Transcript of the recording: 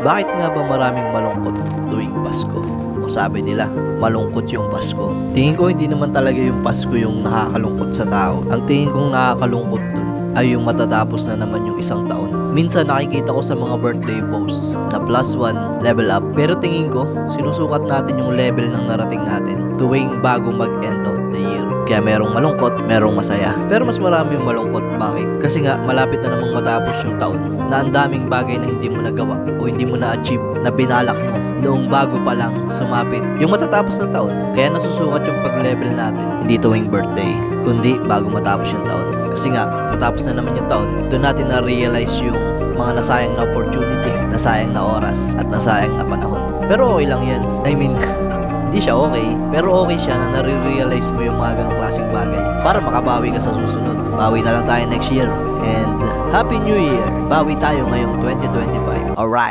Bakit nga ba maraming malungkot tuwing Pasko? O sabi nila, malungkot yung Pasko. Tingin ko hindi naman talaga yung Pasko yung nakakalungkot sa tao. Ang tingin kong nakakalungkot dun ay yung matatapos na naman yung isang taon. Minsan nakikita ko sa mga birthday posts na +1, level up. Pero tingin ko, sinusukat natin yung level ng narating natin tuwing bago mag-end of the year. Kaya merong malungkot, merong masaya. Pero mas marami yung malungkot. Bakit? Kasi nga, malapit na namang matapos yung taon na ang daming bagay na hindi mo nagawa o hindi mo na-achieve na binalak mo noong bago pa lang sumapit yung matatapos na taon. Kaya nasusukat yung pag-level natin hindi tuwing birthday, kundi bago matapos yung taon. Kasi nga, tatapos na naman yung taon, doon natin na-realize yung mga nasayang na opportunity, nasayang na oras, at nasayang na panahon. Pero okay lang yan. I mean, hindi siya okay, pero okay siya na nare-realize mo yung mga ganong klaseng bagay para makabawi ka sa susunod. Bawi na lang tayo next year. And Happy New Year! Bawi tayo ngayong 2025. Alright!